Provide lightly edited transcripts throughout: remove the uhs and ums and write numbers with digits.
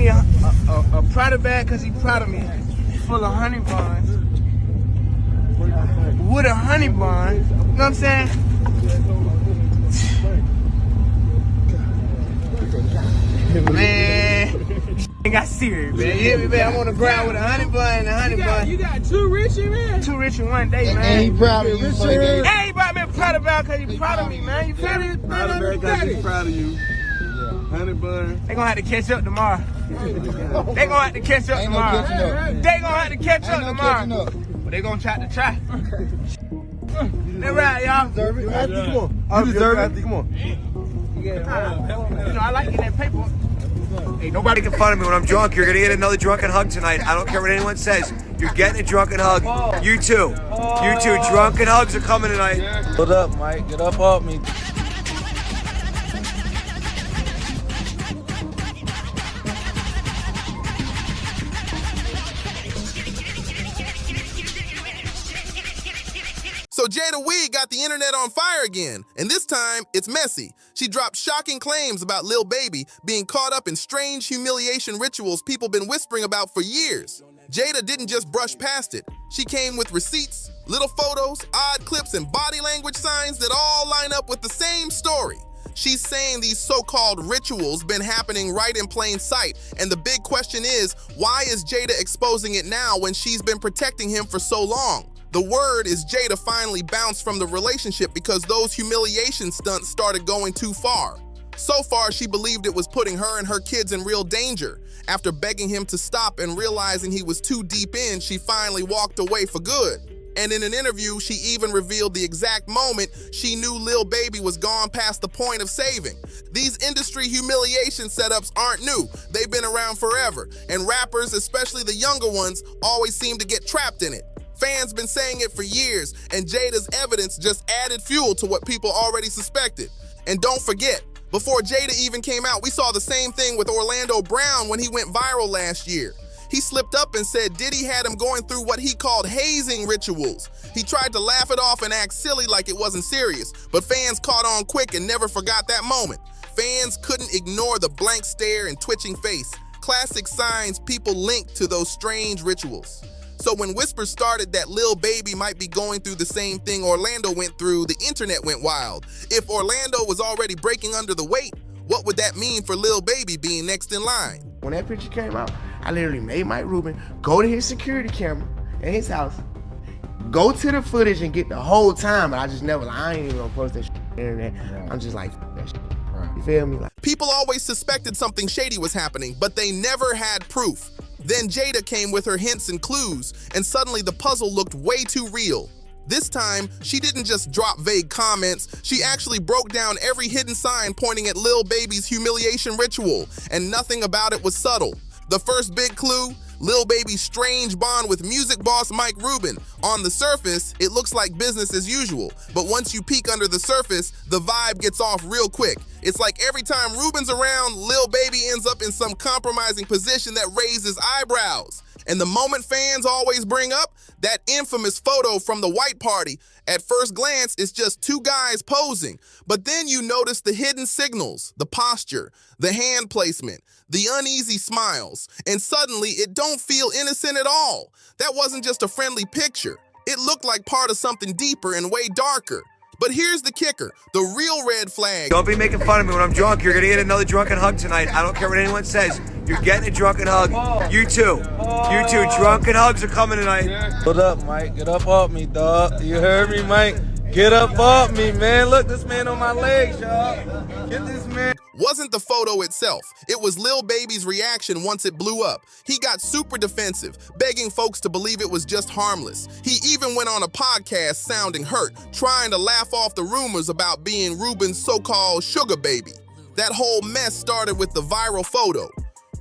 me a Prada bag because he proud of me, full of honey buns, with a honey bun. You know what I'm saying? Man, I got serious, man. You hear me, man? I'm on the ground with a honey bun and a honey bun. You got two rich in man? Two rich in one day, man. And he proud of you. Hey, he brought me a Prada bag because he proud of me, man. You feel me? Prada bag because he's proud of you. Honey bun. They gonna have to catch up tomorrow. They gonna have to catch up tomorrow. They gonna have to catch up tomorrow. But they gonna try. They right, y'all. You deserve it. Come on. You know, I like getting that paper. Hey, nobody can fun of me when I'm drunk. You're gonna get another drunken hug tonight. I don't care what anyone says. You're getting a drunken hug. You too. You too. Drunken hugs are coming tonight. Get up, Mike. Get up off me. So Jayda Wayda got the internet on fire again, and this time it's messy. She dropped shocking claims about Lil Baby being caught up in strange humiliation rituals people been whispering about for years. Jada didn't just brush past it. She came with receipts, little photos, odd clips, and body language signs that all line up with the same story. She's saying these so-called rituals been happening right in plain sight, and the big question is, why is Jada exposing it now when she's been protecting him for so long? The word is Jada finally bounced from the relationship because those humiliation stunts started going too far. So far, she believed it was putting her and her kids in real danger. After begging him to stop and realizing he was too deep in, she finally walked away for good. And in an interview, she even revealed the exact moment she knew Lil Baby was gone past the point of saving. These industry humiliation setups aren't new. They've been around forever, and rappers, especially the younger ones, always seem to get trapped in it. Fans been saying it for years, and Jada's evidence just added fuel to what people already suspected. And don't forget, before Jada even came out, we saw the same thing with Orlando Brown when he went viral last year. He slipped up and said Diddy had him going through what he called hazing rituals. He tried to laugh it off and act silly like it wasn't serious, but fans caught on quick and never forgot that moment. Fans couldn't ignore the blank stare and twitching face, classic signs people linked to those strange rituals. So when whispers started that Lil Baby might be going through the same thing Orlando went through, the internet went wild. If Orlando was already breaking under the weight, what would that mean for Lil Baby being next in line? When that picture came out, I literally made Mike Rubin go to his security camera in his house, go to the footage and get the whole time, but I just never, I ain't even gonna post that shit on the internet. I'm just like, that shit. You feel me? People always suspected something shady was happening, but they never had proof. Then Jada came with her hints and clues, and suddenly the puzzle looked way too real. This time, she didn't just drop vague comments, she actually broke down every hidden sign pointing at Lil Baby's humiliation ritual, and nothing about it was subtle. The first big clue, Lil Baby's strange bond with music boss Mike Rubin. On the surface, it looks like business as usual, but once you peek under the surface, the vibe gets off real quick. It's like every time Rubin's around, Lil Baby ends up in some compromising position that raises eyebrows. And the moment fans always bring up, that infamous photo from the white party. At first glance, it's just two guys posing, but then you notice the hidden signals, the posture, the hand placement, the uneasy smiles, and suddenly it don't feel innocent at all. That wasn't just a friendly picture. It looked like part of something deeper and way darker. But here's the kicker, the real red flag. Don't be making fun of me when I'm drunk. You're gonna get another drunken hug tonight. I don't care what anyone says. You're getting a drunken hug. You too. You too. Drunken hugs are coming tonight. Get up, Mike. Get up off me, dog. You heard me, Mike? Get up off me, man. Look, this man on my legs, y'all. Get this man. Wasn't the photo itself. It was Lil Baby's reaction once it blew up. He got super defensive, begging folks to believe it was just harmless. He even went on a podcast sounding hurt, trying to laugh off the rumors about being Rubin's so-called sugar baby. That whole mess started with the viral photo.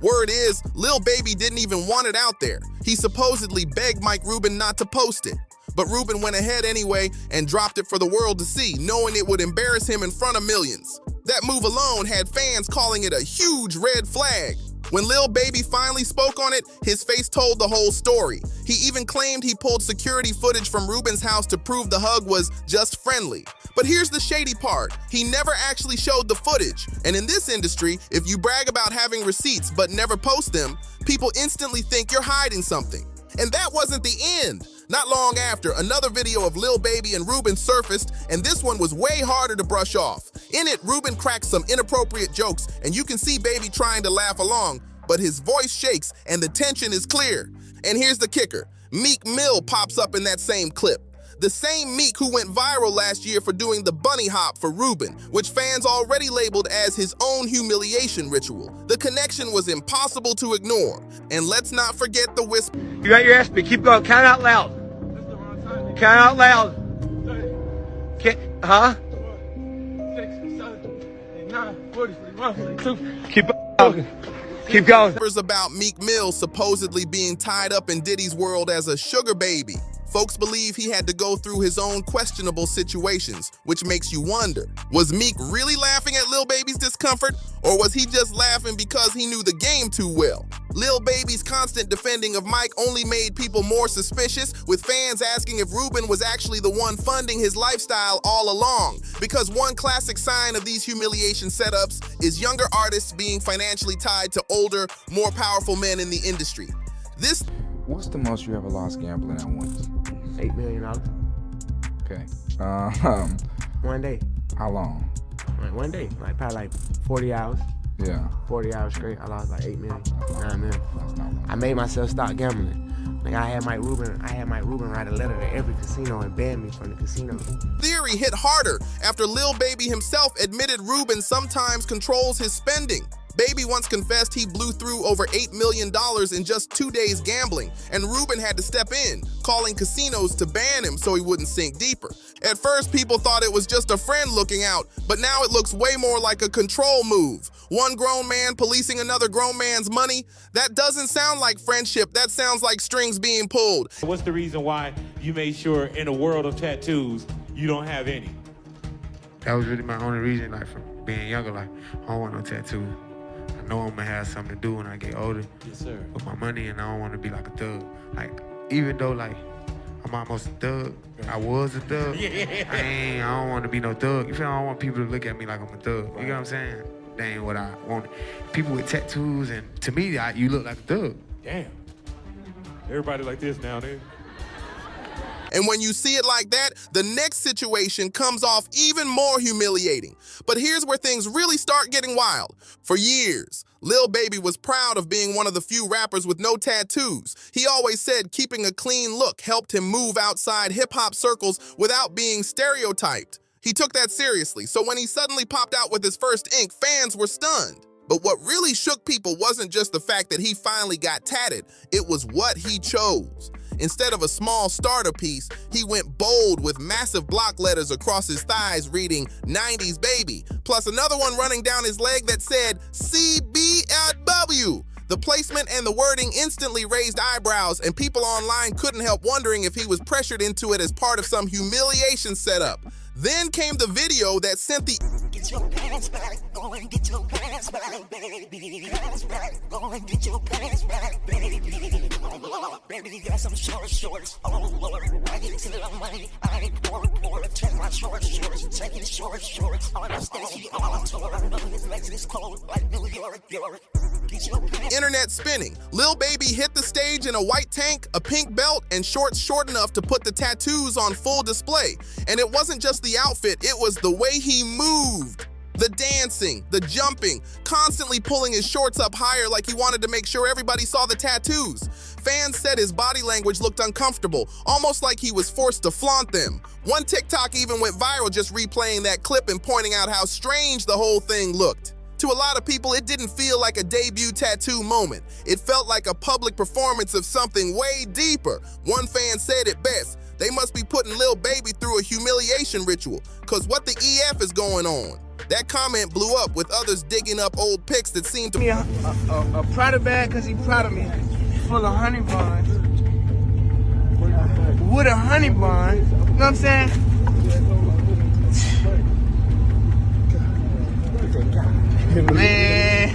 Word is, Lil Baby didn't even want it out there. He supposedly begged Mike Rubin not to post it. But Rubin went ahead anyway and dropped it for the world to see, knowing it would embarrass him in front of millions. That move alone had fans calling it a huge red flag. When Lil Baby finally spoke on it, his face told the whole story. He even claimed he pulled security footage from Rubin's house to prove the hug was just friendly. But here's the shady part. He never actually showed the footage. And in this industry, if you brag about having receipts but never post them, people instantly think you're hiding something. And that wasn't the end. Not long after, another video of Lil Baby and Rubin surfaced, and this one was way harder to brush off. In it, Rubin cracks some inappropriate jokes, and you can see Baby trying to laugh along, but his voice shakes and the tension is clear. And here's the kicker. Meek Mill pops up in that same clip. The same Meek who went viral last year for doing the bunny hop for Rubin, which fans already labeled as his own humiliation ritual. The connection was impossible to ignore. And let's not forget the whisper. You got your SP. Keep going. Count out loud. Count out loud. Huh? 6, 7, 8, 9, 40, 41, 42. Keep going. Keep going. Rumors about Meek Mill supposedly being tied up in Diddy's world as a sugar baby. Folks believe he had to go through his own questionable situations, which makes you wonder, was Meek really laughing at Lil Baby's discomfort, or was he just laughing because he knew the game too well? Lil Baby's constant defending of Mike only made people more suspicious, with fans asking if Rubin was actually the one funding his lifestyle all along. Because one classic sign of these humiliation setups is younger artists being financially tied to older, more powerful men in the industry. What's the most you ever lost gambling at once? $8 million. Okay. One day. How long? Like one day. Like probably like 40 hours. Yeah. 40 hours straight. I lost like 8 million, 9 million. That's not long. I made myself stop gambling. Like I had Mike Rubin write a letter to every casino and ban me from the casino. Theory hit harder after Lil Baby himself admitted Rubin sometimes controls his spending. Baby once confessed he blew through over $8 million in just 2 days gambling, and Rubin had to step in, calling casinos to ban him so he wouldn't sink deeper. At first, people thought it was just a friend looking out, but now it looks way more like a control move. One grown man policing another grown man's money? That doesn't sound like friendship, that sounds like strings being pulled. What's the reason why you made sure in a world of tattoos, you don't have any? That was really my only reason, like, from being younger, like, I don't want no tattoo. I know I'm gonna have something to do when I get older. Yes, sir. With my money, and I don't want to be like a thug. Like, even though, like, I'm almost a thug, I was a thug, I don't want to be no thug. You feel me? I don't want people to look at me like I'm a thug. You get what I'm saying? That ain't what I want. People with tattoos, and to me, you look like a thug. Damn. Everybody like this now, dude. And when you see it like that, the next situation comes off even more humiliating. But here's where things really start getting wild. For years, Lil Baby was proud of being one of the few rappers with no tattoos. He always said keeping a clean look helped him move outside hip-hop circles without being stereotyped. He took that seriously, so when he suddenly popped out with his first ink, fans were stunned. But what really shook people wasn't just the fact that he finally got tatted, it was what he chose. Instead of a small starter piece, he went bold with massive block letters across his thighs reading 90s Baby, plus another one running down his leg that said CBW. The placement and the wording instantly raised eyebrows, and people online couldn't help wondering if he was pressured into it as part of some humiliation setup. Then came the video that sent the Get your pants back, go and get your pants back, baby. Pants back, go and get your pants back, baby. Oh, Lord, baby, you got some shorts. Oh, Lord, I get to the money. I ain't poor. Check my shorts. Taking shorts. On the stage, on tour. I'm running this legs this cold like New York. Get your pants. Internet spinning. Lil Baby hit the stage in a white tank, a pink belt, and shorts short enough to put the tattoos on full display. And it wasn't just the outfit, it was the way he moved. The dancing, the jumping, constantly pulling his shorts up higher like he wanted to make sure everybody saw the tattoos. Fans said his body language looked uncomfortable, almost like he was forced to flaunt them. One TikTok even went viral just replaying that clip and pointing out how strange the whole thing looked. To a lot of people, it didn't feel like a debut tattoo moment. It felt like a public performance of something way deeper. One fan said it best, they must be putting Lil Baby through a humiliation ritual, cause what the EF is going on? That comment blew up with others digging up old pics that seemed to A Prada bag cause he proud of me, full of honey buns. With a honey bun, you know what I'm saying? Man,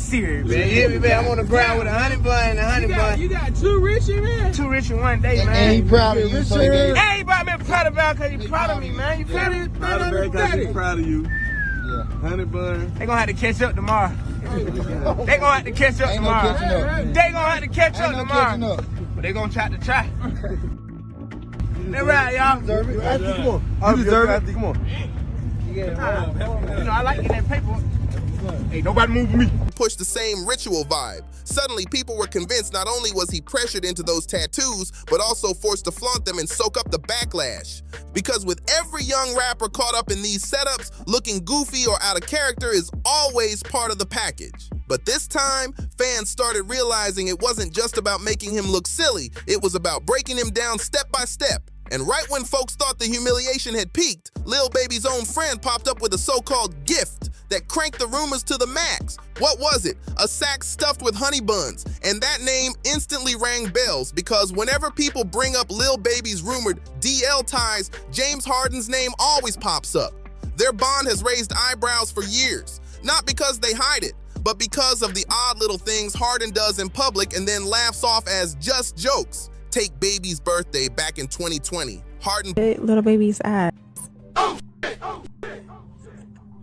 serious, man. You hear me, man? I'm on the ground with a honey bun and a honey bun. You got two rich in there? Two rich in one day, man. And he proud of you, so he gave you. Hey, brought me a proud about because he proud of me, man. You feel me? Proud of you. Yeah. Honey bun. They gonna have to catch up tomorrow. They gonna have to catch up Ain't no tomorrow. catching up. They gonna have to catch up Ain't no tomorrow. catching up. But they gonna try. That's right, y'all. You deserve it. Come on. You deserve it. Come on. You know, I like getting that paper. Hey, nobody move me. Push the same ritual vibe. Suddenly, people were convinced not only was he pressured into those tattoos, but also forced to flaunt them and soak up the backlash. Because with every young rapper caught up in these setups, looking goofy or out of character is always part of the package. But this time, fans started realizing it wasn't just about making him look silly, it was about breaking him down step by step. And right when folks thought the humiliation had peaked, Lil Baby's own friend popped up with a so-called gift that cranked the rumors to the max. What was it? A sack stuffed with honey buns. And that name instantly rang bells because whenever people bring up Lil Baby's rumored DL ties, James Harden's name always pops up. Their bond has raised eyebrows for years, not because they hide it, but because of the odd little things Harden does in public and then laughs off as just jokes. Take Baby's birthday back in 2020. Harden Lil Baby's ass.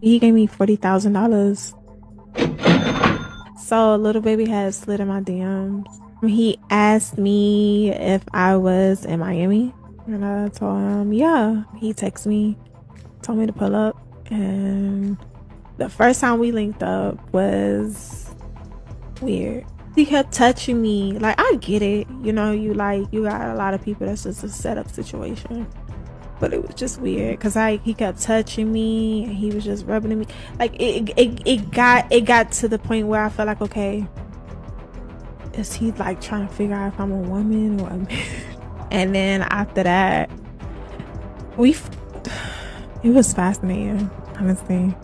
He gave me $40,000. So Lil Baby has slid in my DMs. He asked me if I was in Miami, and I told him, yeah. He texted me, told me to pull up, and the first time we linked up was weird. He kept touching me. Like, I get it. You know, you got a lot of people that's just a setup situation. But it was just weird because he kept touching me and he was just rubbing me. Like, it got to the point where I felt like, okay, is he like trying to figure out if I'm a woman or a man? And then after that, it was fascinating, honestly.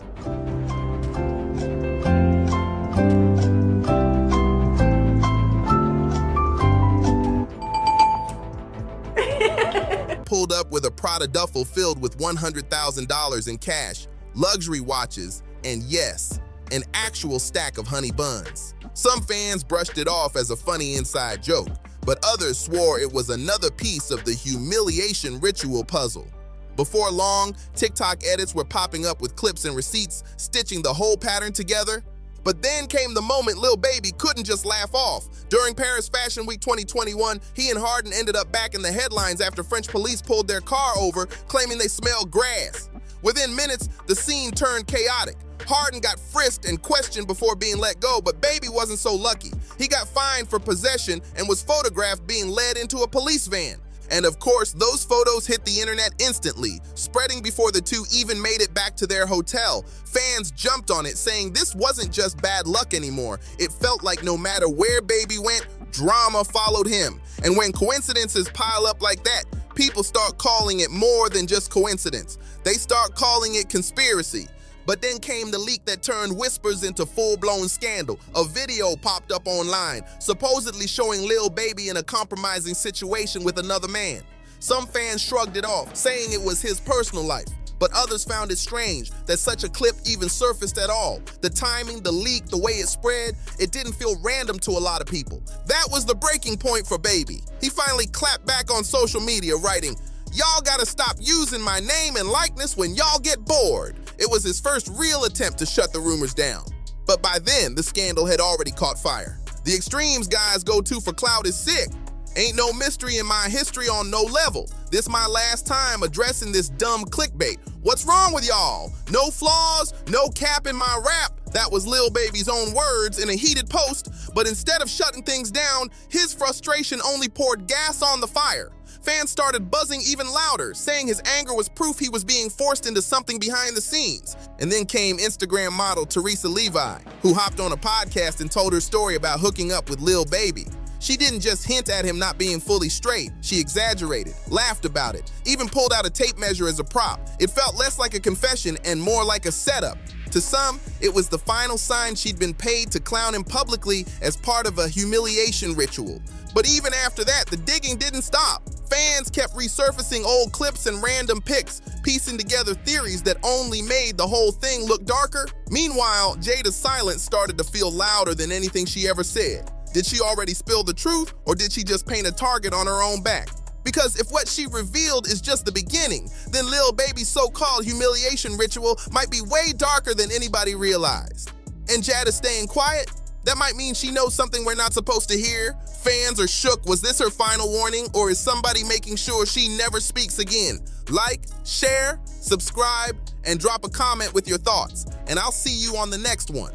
pulled up with a Prada duffel filled with $100,000 in cash, luxury watches, and yes, an actual stack of honey buns. Some fans brushed it off as a funny inside joke, but others swore it was another piece of the humiliation ritual puzzle. Before long, TikTok edits were popping up with clips and receipts, stitching the whole pattern together. But then came the moment Lil Baby couldn't just laugh off. During Paris Fashion Week 2021, he and Harden ended up back in the headlines after French police pulled their car over, claiming they smelled grass. Within minutes, the scene turned chaotic. Harden got frisked and questioned before being let go, but Baby wasn't so lucky. He got fined for possession and was photographed being led into a police van. And of course, those photos hit the internet instantly, spreading before the two even made it back to their hotel. Fans jumped on it, saying this wasn't just bad luck anymore. It felt like no matter where Baby went, drama followed him. And when coincidences pile up like that, people start calling it more than just coincidence. They start calling it conspiracy. But then came the leak that turned whispers into full-blown scandal. A video popped up online, supposedly showing Lil Baby in a compromising situation with another man. Some fans shrugged it off, saying it was his personal life. But others found it strange that such a clip even surfaced at all. The timing, the leak, the way it spread, it didn't feel random to a lot of people. That was the breaking point for Baby. He finally clapped back on social media, writing, "Y'all gotta stop using my name and likeness when y'all get bored." It was his first real attempt to shut the rumors down. But by then, the scandal had already caught fire. The extremes guys go to for clout is sick. Ain't no mystery in my history on no level. This my last time addressing this dumb clickbait. What's wrong with y'all? No flaws, no cap in my rap. That was Lil Baby's own words in a heated post, but instead of shutting things down, his frustration only poured gas on the fire. Fans started buzzing even louder, saying his anger was proof he was being forced into something behind the scenes. And then came Instagram model Teresa Levi, who hopped on a podcast and told her story about hooking up with Lil Baby. She didn't just hint at him not being fully straight, she exaggerated, laughed about it, even pulled out a tape measure as a prop. It felt less like a confession and more like a setup. To some, it was the final sign she'd been paid to clown him publicly as part of a humiliation ritual. But even after that, the digging didn't stop. Fans kept resurfacing old clips and random pics, piecing together theories that only made the whole thing look darker. Meanwhile, Jada's silence started to feel louder than anything she ever said. Did she already spill the truth, or did she just paint a target on her own back? Because if what she revealed is just the beginning, then Lil Baby's so-called humiliation ritual might be way darker than anybody realized. And Jada staying quiet? That might mean she knows something we're not supposed to hear. Fans are shook. Was this her final warning, or is somebody making sure she never speaks again? Like, share, subscribe, and drop a comment with your thoughts. And I'll see you on the next one.